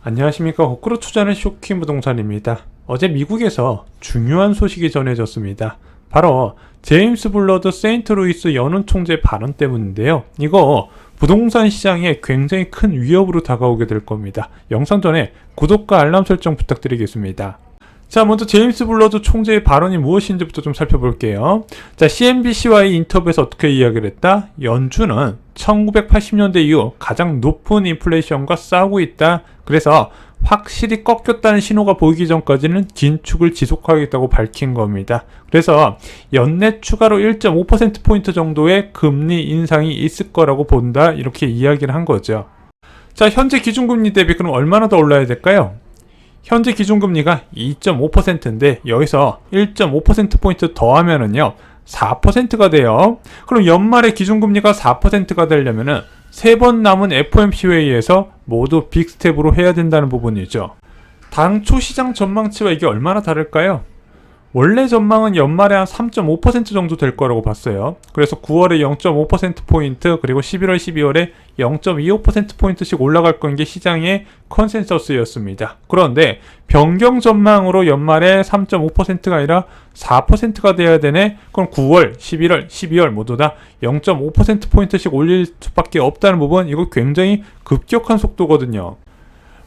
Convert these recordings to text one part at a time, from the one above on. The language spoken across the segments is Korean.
안녕하십니까. 거꾸로 투자는 쇼킹 부동산입니다. 어제 미국에서 중요한 소식이 전해졌습니다. 바로 제임스 블러드 세인트루이스 연은 총재 발언 때문인데요. 이거 부동산 시장에 굉장히 큰 위협으로 다가오게 될 겁니다. 영상 전에 구독과 알람 설정 부탁드리겠습니다. 자, 먼저 제임스 블러드 총재의 발언이 무엇인지부터 좀 살펴볼게요. 자, CNBC와의 인터뷰에서 어떻게 이야기를 했다? 연준은 1980년대 이후 가장 높은 인플레이션과 싸우고 있다. 그래서 확실히 꺾였다는 신호가 보이기 전까지는 긴축을 지속하겠다고 밝힌 겁니다. 그래서 연내 추가로 1.5%포인트 정도의 금리 인상이 있을 거라고 본다. 이렇게 이야기를 한 거죠. 자, 현재 기준금리 대비 그럼 얼마나 더 올라야 될까요? 현재 기준금리가 2.5%인데 여기서 1.5%포인트 더하면은요 4%가 돼요. 그럼 연말에 기준금리가 4%가 되려면은 3번 남은 FOMC 회의에서 모두 빅스텝으로 해야 된다는 부분이죠. 당초 시장 전망치와 이게 얼마나 다를까요? 원래 전망은 연말에 한 3.5% 정도 될 거라고 봤어요. 그래서 9월에 0.5%포인트 그리고 11월, 12월에 0.25%포인트씩 올라갈 건 게 시장의 컨센서스였습니다. 그런데 변경 전망으로 연말에 3.5%가 아니라 4%가 돼야 되네? 그럼 9월, 11월, 12월 모두 다 0.5%포인트씩 올릴 수밖에 없다는 부분, 이거 굉장히 급격한 속도거든요.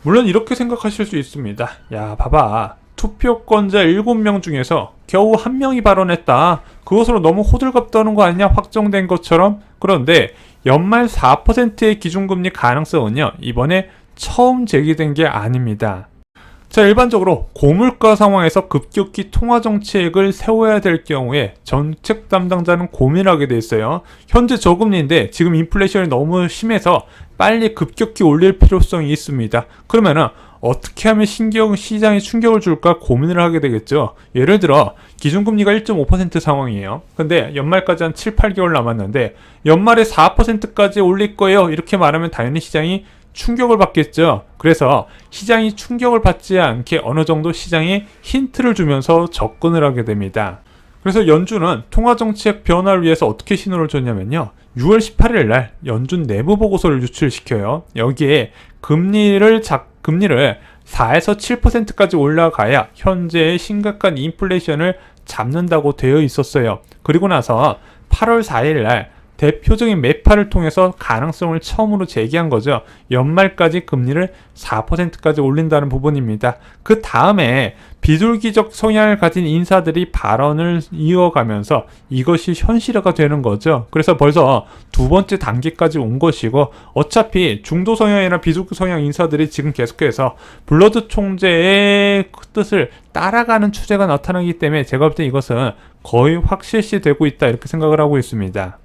물론 이렇게 생각하실 수 있습니다. 야, 봐봐. 투표권자 7명 중에서 겨우 1명이 발언했다. 그것으로 너무 호들갑 떠는 거 아니냐? 확정된 것처럼. 그런데 연말 4%의 기준금리 가능성은요, 이번에 처음 제기된 게 아닙니다. 자, 일반적으로 고물가 상황에서 급격히 통화정책을 세워야 될 경우에 정책 담당자는 고민하게 돼 있어요. 현재 저금리인데 지금 인플레이션이 너무 심해서 빨리 급격히 올릴 필요성이 있습니다. 그러면은 어떻게 하면 시장에 충격을 줄까 고민을 하게 되겠죠. 예를 들어 기준금리가 1.5% 상황이에요. 근데 연말까지 한 7, 8개월 남았는데 연말에 4%까지 올릴 거예요. 이렇게 말하면 당연히 시장이 충격을 받겠죠. 그래서 시장이 충격을 받지 않게 어느 정도 시장에 힌트를 주면서 접근을 하게 됩니다. 그래서 연준은 통화정책 변화를 위해서 어떻게 신호를 줬냐면요. 6월 18일 날 연준 내부 보고서를 유출시켜요. 여기에 금리를 4에서 7%까지 올라가야 현재의 심각한 인플레이션을 잡는다고 되어 있었어요. 그리고 나서 8월 4일 날 대표적인 매파를 통해서 가능성을 처음으로 제기한 거죠. 연말까지 금리를 4%까지 올린다는 부분입니다. 그 다음에 비둘기적 성향을 가진 인사들이 발언을 이어가면서 이것이 현실화가 되는 거죠. 그래서 벌써 두 번째 단계까지 온 것이고, 어차피 중도 성향이나 비둘기 성향 인사들이 지금 계속해서 블러드 총재의 뜻을 따라가는 추세가 나타나기 때문에 제가 볼 때 이것은 거의 확실시되고 있다, 이렇게 생각을 하고 있습니다.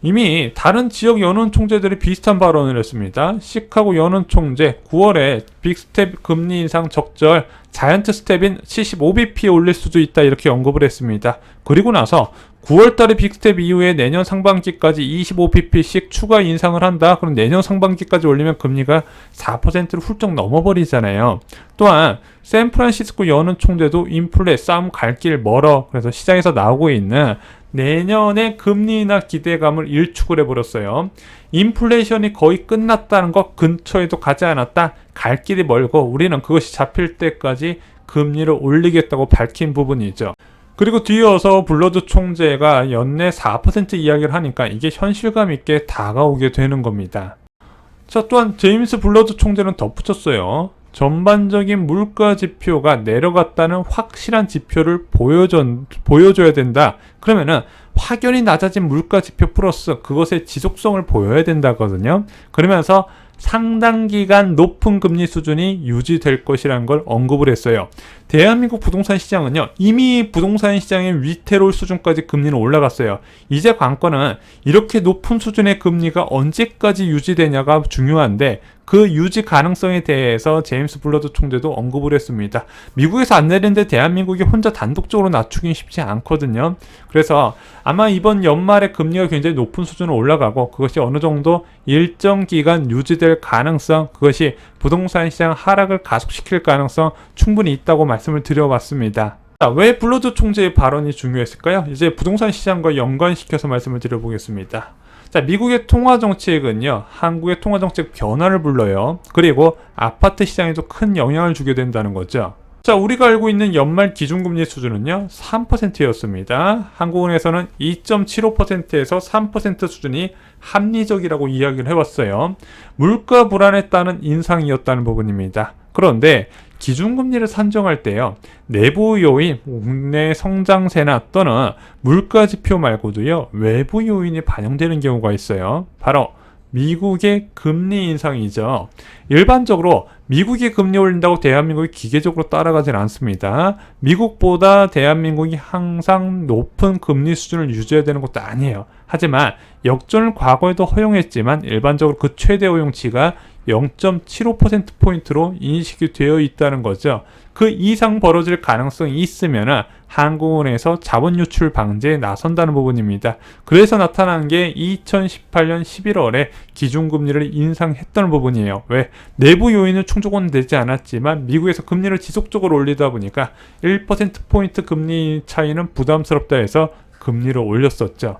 이미 다른 지역 연은 총재들이 비슷한 발언을 했습니다. 시카고 연은 총재 9월에 빅스텝 금리 인상 적절 자이언트 스텝인 75bp에 올릴 수도 있다, 이렇게 언급을 했습니다. 그리고 나서 9월달에 빅스텝 이후에 내년 상반기까지 25bp씩 추가 인상을 한다. 그럼 내년 상반기까지 올리면 금리가 4%를 훌쩍 넘어버리잖아요. 또한 샌프란시스코 연은 총재도 인플레 싸움 갈 길 멀어. 그래서 시장에서 나오고 있는 내년의 금리 인하 기대감을 일축을 해버렸어요. 인플레이션이 거의 끝났다는 것, 근처에도 가지 않았다, 갈 길이 멀고 우리는 그것이 잡힐 때까지 금리를 올리겠다고 밝힌 부분이죠. 그리고 뒤이어서 블러드 총재가 연내 4% 이야기를 하니까 이게 현실감 있게 다가오게 되는 겁니다. 자, 또한 제임스 블러드 총재는 덧붙였어요. 전반적인 물가 지표가 내려갔다는 확실한 지표를 보여줘야 된다. 그러면은 확연히 낮아진 물가 지표 플러스 그것의 지속성을 보여야 된다거든요. 그러면서 상당 기간 높은 금리 수준이 유지될 것이라는 걸 언급을 했어요. 대한민국 부동산 시장은요, 이미 부동산 시장의 위태로울 수준까지 금리는 올라갔어요. 이제 관건은 이렇게 높은 수준의 금리가 언제까지 유지되냐가 중요한데, 그 유지 가능성에 대해서 제임스 블러드 총재도 언급을 했습니다. 미국에서 안 내리는데 대한민국이 혼자 단독적으로 낮추긴 쉽지 않거든요. 그래서 아마 이번 연말에 금리가 굉장히 높은 수준으로 올라가고 그것이 어느 정도 일정 기간 유지될 가능성, 그것이 부동산 시장 하락을 가속시킬 가능성 충분히 있다고 말씀을 드려봤습니다. 자, 왜 블러드 총재의 발언이 중요했을까요? 이제 부동산 시장과 연관시켜서 말씀을 드려보겠습니다. 자, 미국의 통화정책은요, 한국의 통화정책 변화를 불러요. 그리고 아파트 시장에도 큰 영향을 주게 된다는 거죠. 자, 우리가 알고 있는 연말 기준금리 수준은요, 3%였습니다. 한국은행에서는 2.75%에서 3% 수준이 합리적이라고 이야기를 해왔어요. 물가 불안에 따른 인상이었다는 부분입니다. 그런데 기준금리를 산정할 때요, 내부 요인, 국내 성장세나 또는 물가 지표 말고도요, 외부 요인이 반영되는 경우가 있어요. 바로 미국의 금리 인상이죠. 일반적으로 미국이 금리 올린다고 대한민국이 기계적으로 따라가진 않습니다. 미국보다 대한민국이 항상 높은 금리 수준을 유지해야 되는 것도 아니에요. 하지만 역전을 과거에도 허용했지만 일반적으로 그 최대 허용치가 0.75%포인트로 인식이 되어 있다는 거죠. 그 이상 벌어질 가능성이 있으면 한국은행에서 자본 유출 방지에 나선다는 부분입니다. 그래서 나타난 게 2018년 11월에 기준금리를 인상했던 부분이에요. 왜? 내부 요인은 충족은 되지 않았지만 미국에서 금리를 지속적으로 올리다 보니까 1%포인트 금리 차이는 부담스럽다 해서 금리를 올렸었죠.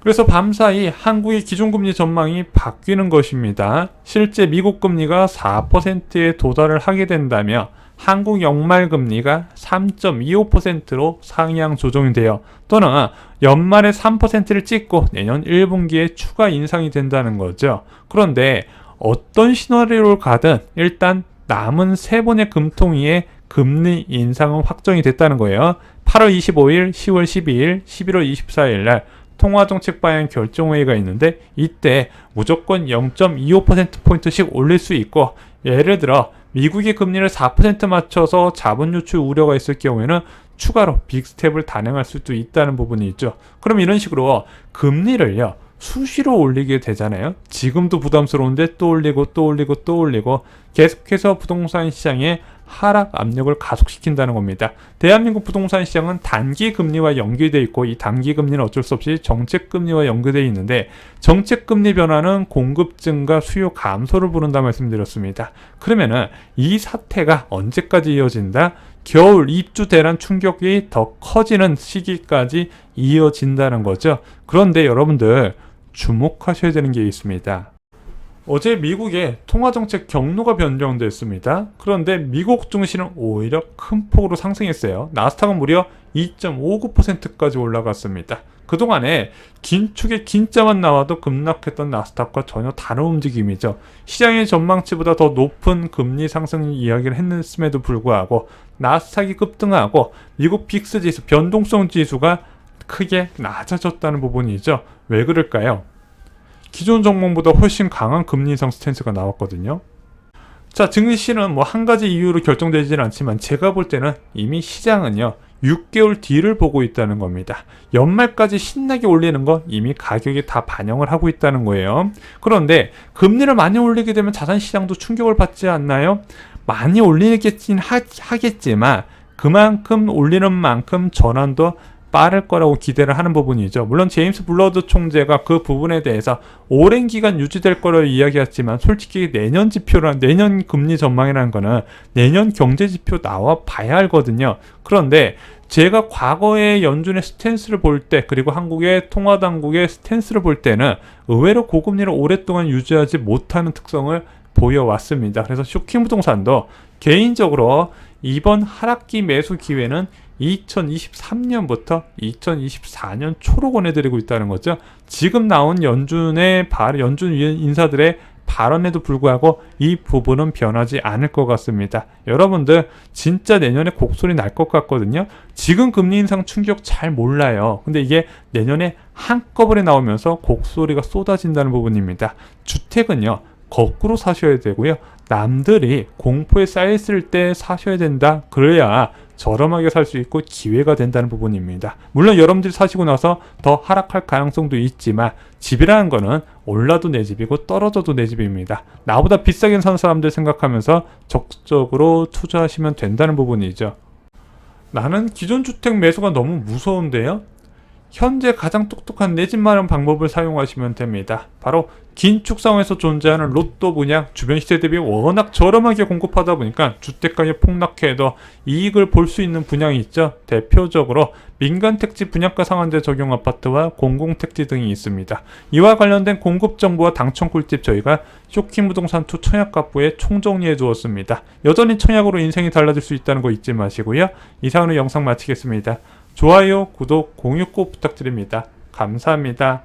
그래서 밤사이 한국의 기준금리 전망이 바뀌는 것입니다. 실제 미국 금리가 4%에 도달을 하게 된다며 한국 연말금리가 3.25%로 상향 조정이 돼요. 또는 연말에 3%를 찍고 내년 1분기에 추가 인상이 된다는 거죠. 그런데 어떤 시나리오를 가든 일단 남은 3번의 금통위에 금리 인상은 확정이 됐다는 거예요. 8월 25일, 10월 12일, 11월 24일 날 통화정책 방향 결정회의가 있는데 이때 무조건 0.25%포인트씩 올릴 수 있고, 예를 들어 미국의 금리를 4% 맞춰서 자본 유출 우려가 있을 경우에는 추가로 빅스텝을 단행할 수도 있다는 부분이 있죠. 그럼 이런 식으로 금리를요, 수시로 올리게 되잖아요. 지금도 부담스러운데 또 올리고 또 올리고 또 올리고 계속해서 부동산 시장에 하락 압력을 가속시킨다는 겁니다. 대한민국 부동산 시장은 단기 금리와 연계되어 있고 이 단기 금리는 어쩔 수 없이 정책 금리와 연계되어 있는데 정책 금리 변화는 공급 증가, 수요 감소를 부른다 말씀드렸습니다. 그러면은 이 사태가 언제까지 이어진다? 겨울 입주 대란 충격이 더 커지는 시기까지 이어진다는 거죠. 그런데 여러분들 주목하셔야 되는 게 있습니다. 어제 미국의 통화정책 경로가 변경됐습니다. 그런데 미국 증시는 오히려 큰 폭으로 상승했어요. 나스닥은 무려 2.59%까지 올라갔습니다. 그동안에 긴축의 긴자만 나와도 급락했던 나스닥과 전혀 다른 움직임이죠. 시장의 전망치보다 더 높은 금리 상승 이야기를 했음에도 불구하고 나스닥이 급등하고 미국 빅스 지수, 변동성 지수가 크게 낮아졌다는 부분이죠. 왜 그럴까요? 기존 종목보다 훨씬 강한 금리 인상 스탠스가 나왔거든요. 자, 증시는 뭐 한 가지 이유로 결정되지는 않지만 제가 볼 때는 이미 시장은요, 6개월 뒤를 보고 있다는 겁니다. 연말까지 신나게 올리는 거 이미 가격에 다 반영을 하고 있다는 거예요. 그런데 금리를 많이 올리게 되면 자산시장도 충격을 받지 않나요? 많이 올리겠긴 하겠지만 그만큼 올리는 만큼 전환도 빠를 거라고 기대를 하는 부분이죠. 물론 제임스 블러드 총재가 그 부분에 대해서 오랜 기간 유지될 거라고 이야기했지만 솔직히 내년 지표란, 내년 금리 전망이라는 거는 내년 경제 지표 나와 봐야 알거든요. 그런데 제가 과거의 연준의 스탠스를 볼 때, 그리고 한국의 통화당국의 스탠스를 볼 때는 의외로 고금리를 오랫동안 유지하지 못하는 특성을 보여왔습니다. 그래서 쇼킹부동산도 개인적으로 이번 하락기 매수 기회는 2023년부터 2024년 초로 권해드리고 있다는 거죠. 지금 나온 연준 인사들의 발언에도 불구하고 이 부분은 변하지 않을 것 같습니다. 여러분들 진짜 내년에 곡소리 날 것 같거든요. 지금 금리 인상 충격 잘 몰라요. 근데 이게 내년에 한꺼번에 나오면서 곡소리가 쏟아진다는 부분입니다. 주택은요, 거꾸로 사셔야 되고요. 남들이 공포에 쌓였을 때 사셔야 된다. 그래야 저렴하게 살 수 있고 기회가 된다는 부분입니다. 물론 여러분들이 사시고 나서 더 하락할 가능성도 있지만 집이라는 거는 올라도 내 집이고 떨어져도 내 집입니다. 나보다 비싸게 산 사람들 생각하면서 적극적으로 투자하시면 된다는 부분이죠. 나는 기존 주택 매수가 너무 무서운데요. 현재 가장 똑똑한 내 집 마련 방법을 사용하시면 됩니다. 바로 긴축상에서 존재하는 로또 분양 주변 시세 대비 워낙 저렴하게 공급하다 보니까 주택가격 폭락해도 이익을 볼 수 있는 분양이 있죠. 대표적으로 민간택지 분양가 상한제 적용 아파트와 공공택지 등이 있습니다. 이와 관련된 공급 정보와 당첨 꿀팁 저희가 쇼킹 부동산 2 청약가부에 총정리해 주었습니다. 여전히 청약으로 인생이 달라질 수 있다는 거 잊지 마시고요. 이상으로 영상 마치겠습니다. 좋아요, 구독, 공유 꼭 부탁드립니다. 감사합니다.